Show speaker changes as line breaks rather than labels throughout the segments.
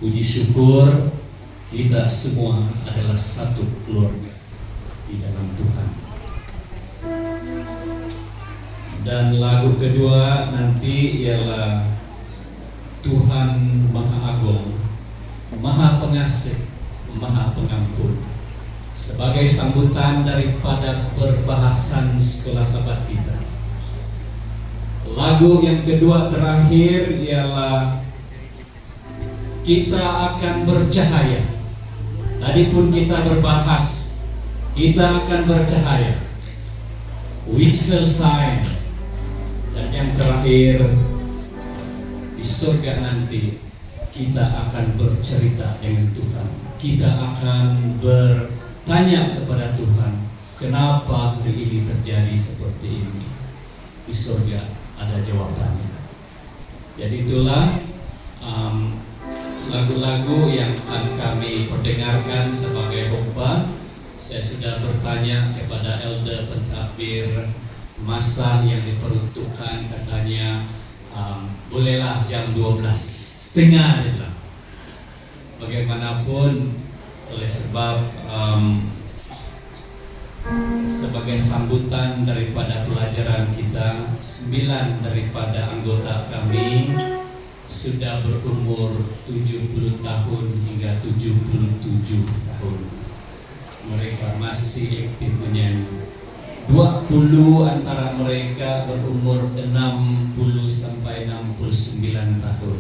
Puji syukur kita semua adalah satu keluarga di dalam Tuhan. Dan lagu kedua nanti ialah Tuhan Maha Agung, Maha Pengasih, Maha Pengampun, sebagai sambutan daripada perbahasan sekolah sahabat kita. Lagu yang kedua terakhir ialah Kita Akan Bercahaya. Tadi pun kita berbahas, kita akan bercahaya, we shall shine. Dan yang terakhir, di surga nanti kita akan bercerita dengan Tuhan. Kita akan bertanya kepada Tuhan, kenapa hari ini terjadi seperti ini. Di surga ada jawabannya. Jadi itulah lagu-lagu yang akan kami perdengarkan sebagai khotbah. Saya sudah bertanya kepada elder pentadbir masa yang diperuntukkan, katanya bolehlah jam 12:30 adalah. Bagaimanapun, oleh sebab sebagai sambutan daripada pelajaran kita, 9 daripada anggota kami sudah berumur 70 tahun hingga 77 tahun. Mereka masih aktif menyanyi. 20 antara mereka berumur 60 sampai 69 tahun.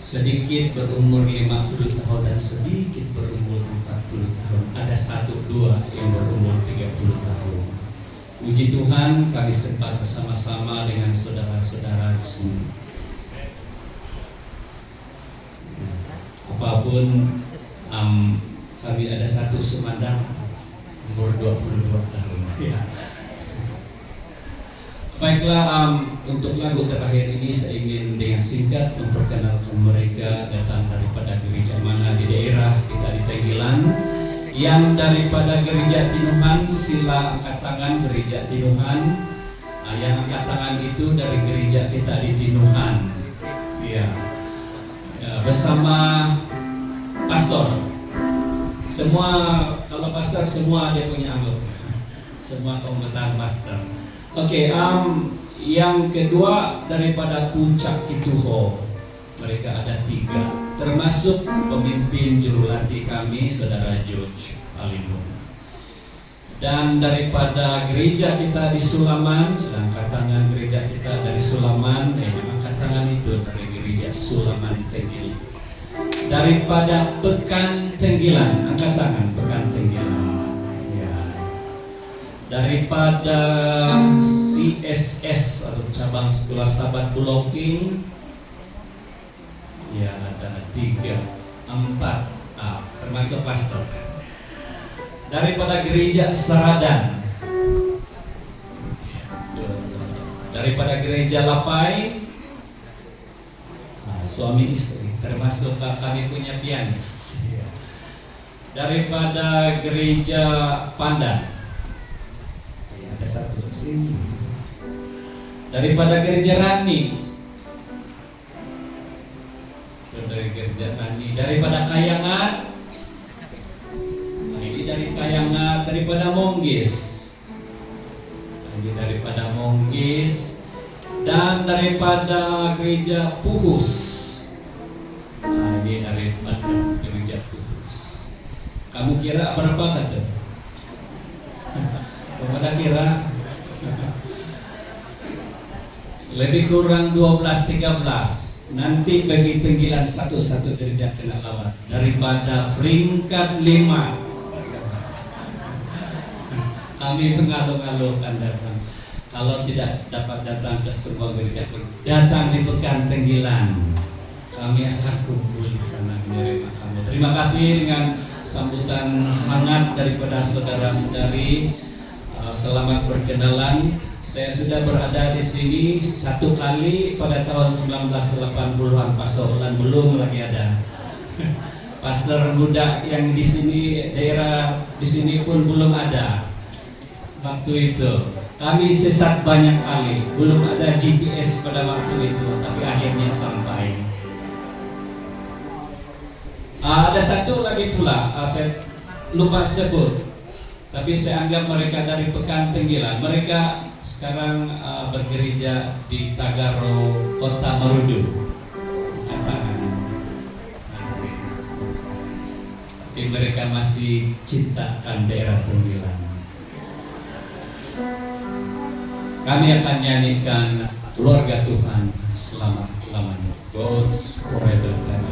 Sedikit berumur 50 tahun dan sedikit berumur 40 tahun. Ada 1-2 yang berumur 30 tahun. Puji Tuhan, kami sempat bersama-sama dengan saudara-saudara di sini. Apapun, kami ada satu sumandang umur 22 tahun. Ya. Baiklah, untuk lagu terakhir ini saya ingin dengan singkat memperkenalkan mereka datang daripada gereja mana di daerah kita di Tenggilan. Yang daripada gereja Tinuhan, sila angkat tangan gereja Tinuhan. Yang angkat tangan itu dari gereja kita di Tinuhan. Ya. Bersama pastor. Semua, kalau pastor semua dia punya anggota. Semua komentar pastor. Oke, yang kedua daripada Puncak Kituho, mereka ada 3, termasuk pemimpin jurulatih kami, saudara George Alimun. Dan daripada gereja kita di Sulaman, sedang angkat tangan gereja kita dari Sulaman, angkat tangan itu dari gereja Sulaman Tenggilan. Daripada Pekan Tenggilan, angkat tangan Pekan Tenggilan. Ya. Daripada CSS atau cabang sekolah sahabat Pulau King, ya ada 3, 4, termasuk pastor. Daripada gereja Saradan, daripada gereja Lapai, suami istri, termasuk kami punya pianis. Daripada gereja Pandan, ada 1 di sini. Daripada gereja Rani, dari gereja Rani. Daripada Kayangan, ini dari Kayangan. Daripada Monggis, ini daripada Monggis. Dan daripada gereja Puhus, ini daripada gereja Puhus. Kamu kira berapa kata? Kamu kira? Lebih kurang 12-13. Nanti bagi Tenggilan satu gereja kena lawan. Daripada peringkat 5, kami mengalu-alukan datang. Kalau tidak dapat datang ke semua gereja, datang di Pekan Tenggilan. Kami akan kumpul di sana menerima kamu. Terima kasih dengan sambutan hangat daripada saudara-saudari. Selamat berkenalan. Saya sudah berada di sini 1 kali pada tahun 1980-an. Pastor Ulan belum lagi ada. Pastor muda yang di sini, daerah di sini pun belum ada. Waktu itu kami sesat banyak kali, belum ada GPS pada waktu itu, tapi akhirnya sampai. Ada satu lagi pula, saya lupa sebut, tapi saya anggap mereka dari Pekan Tenggilan. Mereka sekarang bergereja di Tagaro, Kota Marudu. Tapi mereka masih cintakan daerah Tenggilan. Kami akan nyanyikan Keluarga Tuhan selama-lamanya. God's Forever Family.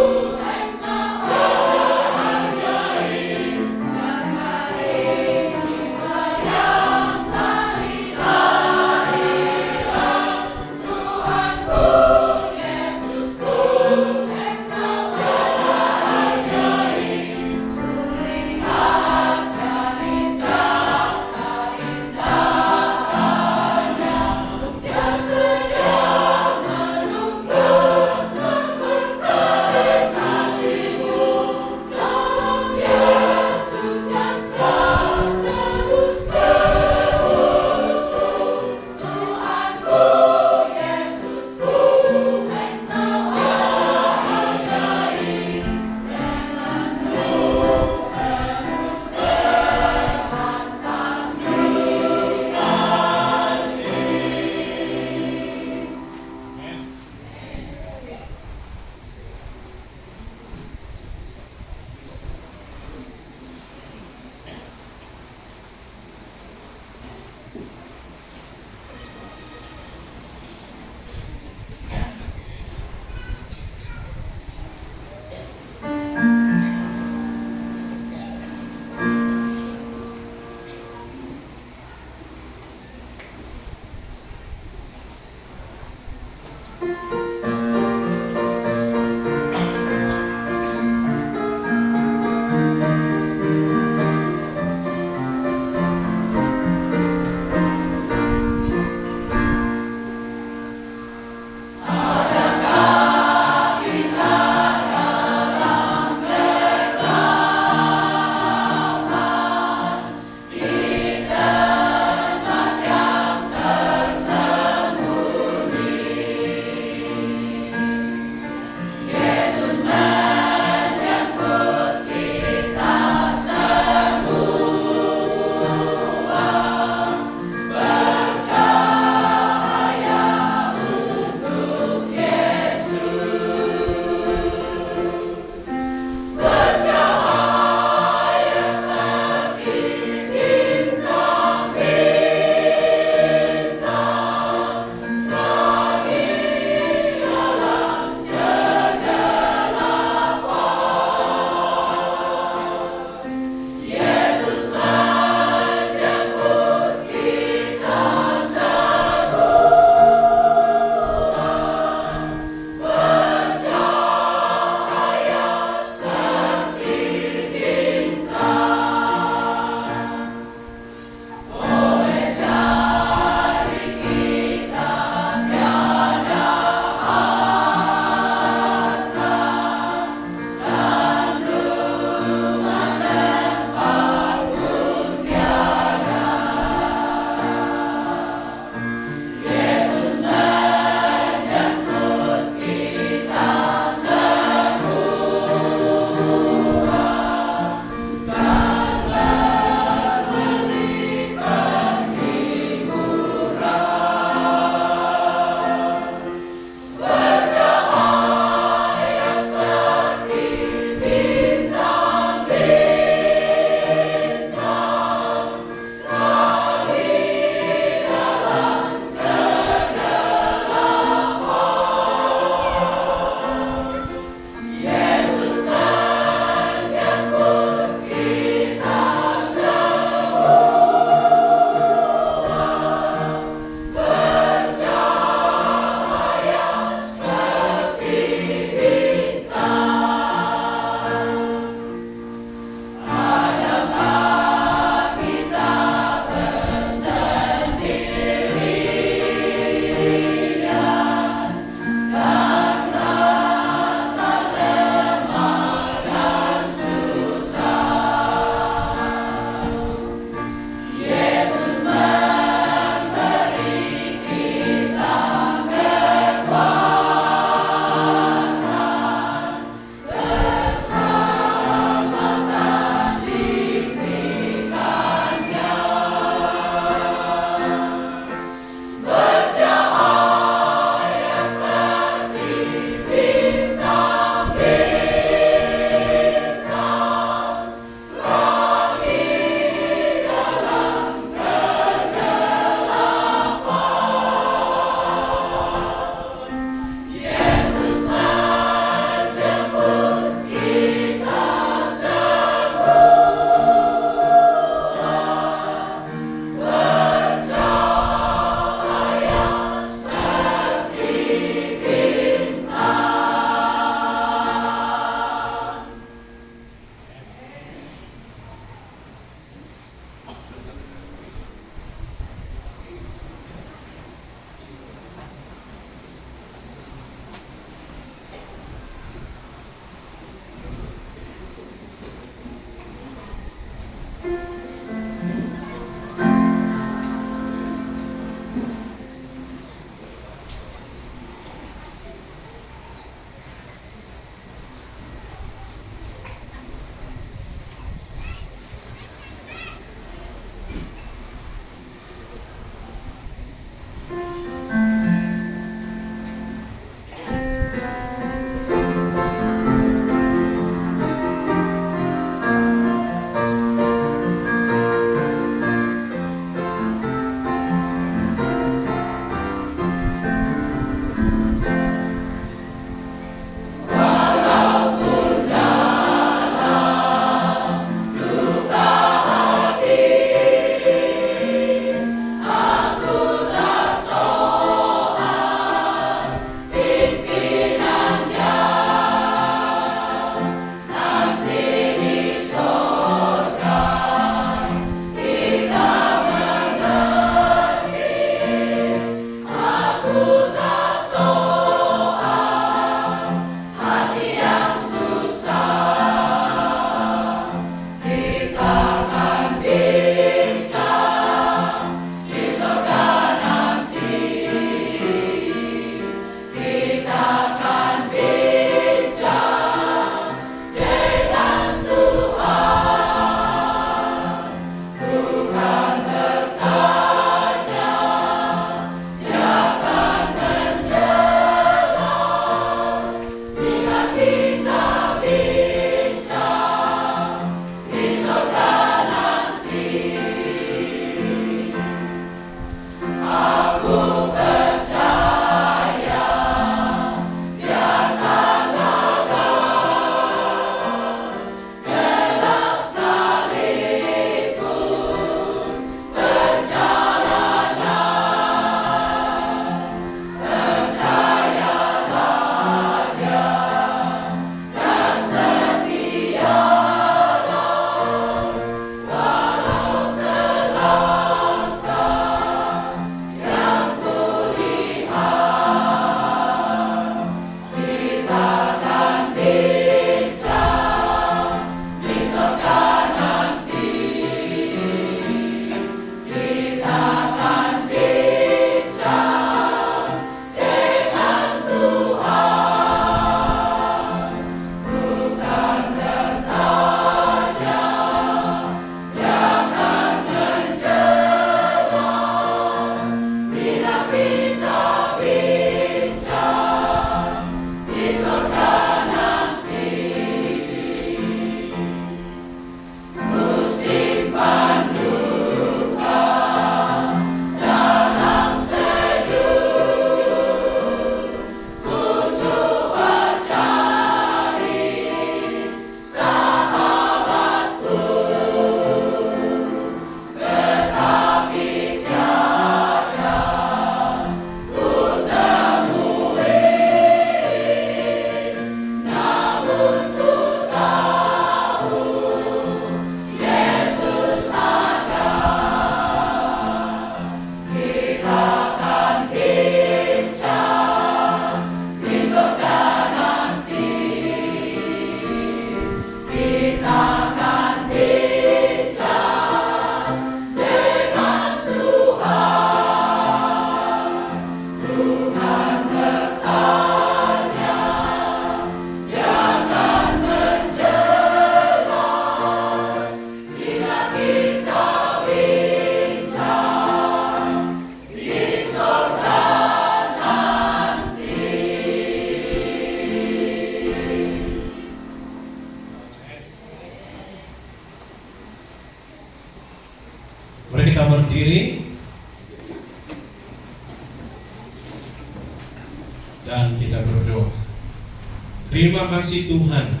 Terima kasih Tuhan,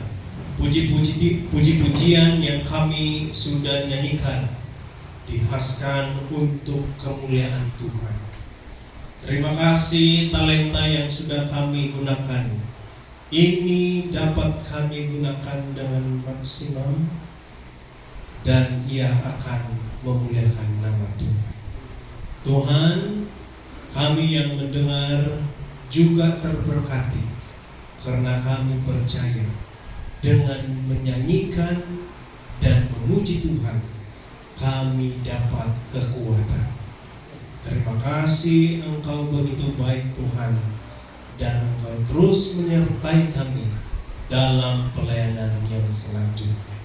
puji-pujian yang kami sudah nyanyikan dihaskan untuk kemuliaan Tuhan. Terima kasih talenta yang sudah kami gunakan, ini dapat kami gunakan dengan maksimum dan ia akan memuliakan nama Tuhan. Tuhan, kami yang mendengar juga terberkati karena kami percaya dengan menyanyikan dan memuji Tuhan kami dapat kekuatan. Terima kasih Engkau begitu baik Tuhan, dan Engkau terus menyertai kami dalam pelayanan yang selanjutnya.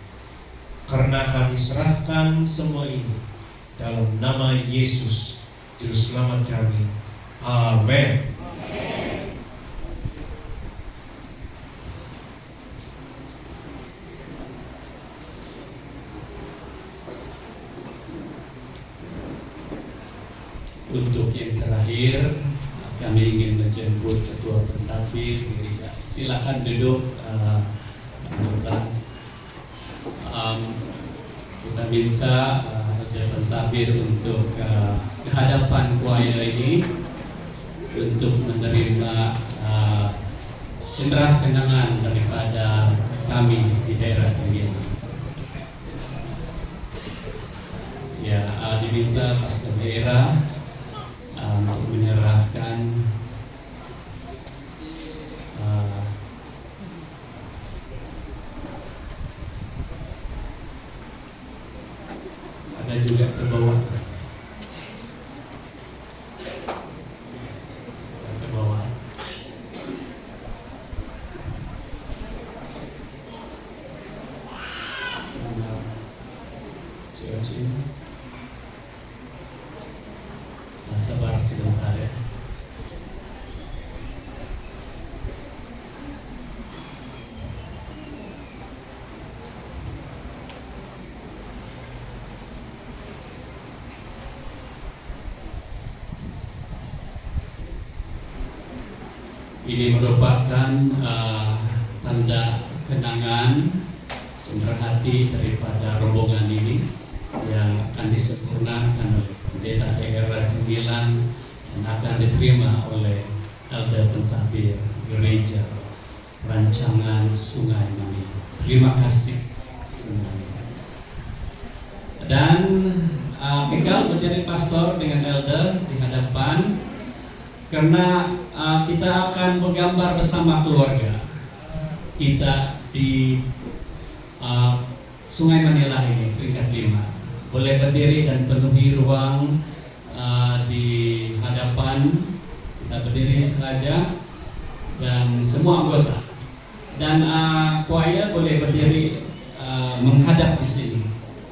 Karena kami serahkan semua ini dalam nama Yesus Juru Selamat kami. Amin.
Untuk yang terakhir, kami ingin menjemput Ketua Pentadbir Gereja. Silakan duduk, anggota. Kita minta Ketua Pentadbir untuk ke hadapan choir ini untuk menerima cenderah kenangan daripada kami di daerah ini. Ya, diminta pastor daerah untuk menyerahkan ada juga ke bawah, ke bawah. Sabar sebentar ya. Ini merupakan tanda kenangan cenderah hati daripada rombongan ini yang akan disempurnakan oleh pendeta daerah 9 dan akan diterima oleh Elder Pentadbir Gereja Rancangan Sungai Manila. Terima kasih semuanya. Dan Kekal menjadi pastor dengan Elder di hadapan, karena kita akan bergambar bersama keluarga kita di Sungai Manila ini, peringkat 5. Boleh berdiri dan penuhi ruang di hadapan. Kita berdiri sengaja dan semua anggota dan choir boleh berdiri menghadap di sini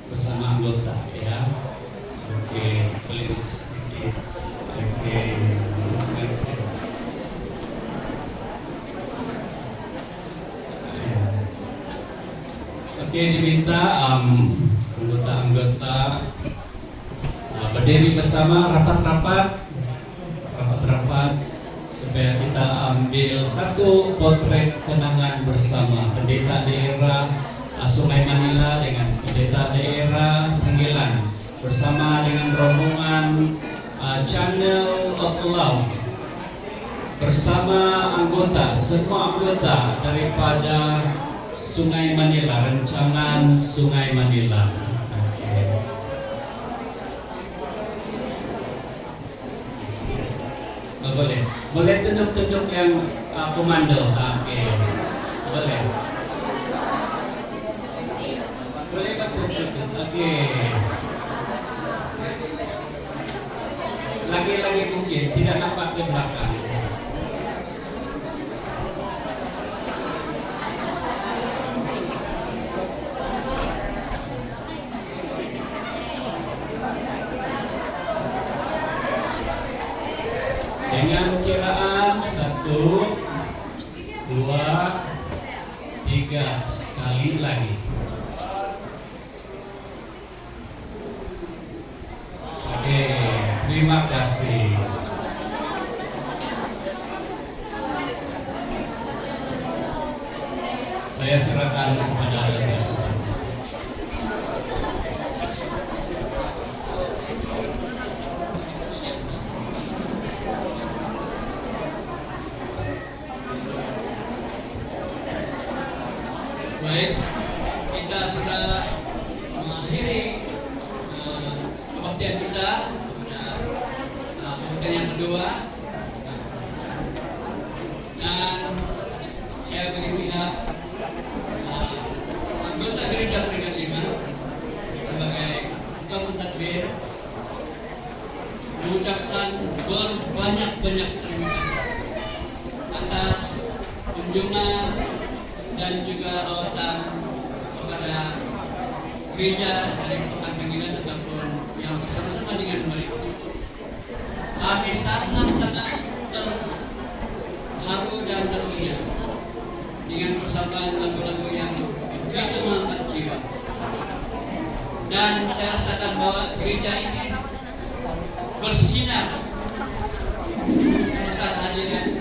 bersama anggota ya. Oke, boleh sedikit. Oke. Oke, diminta anggota-anggota berdiri bersama rapat-rapat supaya kita ambil satu potret kenangan bersama pendeta daerah Sungai Manila dengan pendeta daerah Tenggelan bersama dengan rombongan Channel of Love bersama anggota, semua anggota daripada Sungai Manila, Rancangan Sungai Manila. Boleh tunjuk-tunjuk yang komando. Oke. Boleh tunjuk. Oke. Lagi-lagi mungkin tidak nampak ke belakang. Dengan kiraan 1, 2, 3 sekali lagi. Oke, terima kasih. Saya serahkan kepada Anda.
Baik, kita sudah mengakhiri kebaktian kita pada kebaktian yang kedua, dan saya bagi pihak anggota gereja peringkat 5 sebagai ketua pentadbir mengucapkan berbanyak-banyak terima kasih atas kunjungan dan juga rawatan kepada gereja dari Pekan Panggilan ataupun yang bersama-sama dengan mereka. Kami sangat-sangat terharu dan terlihat dengan persamaan lagu-lagu yang begitu mengangkat jiwa. Dan saya rasakan bahwa gereja ini bersinar besar hadirin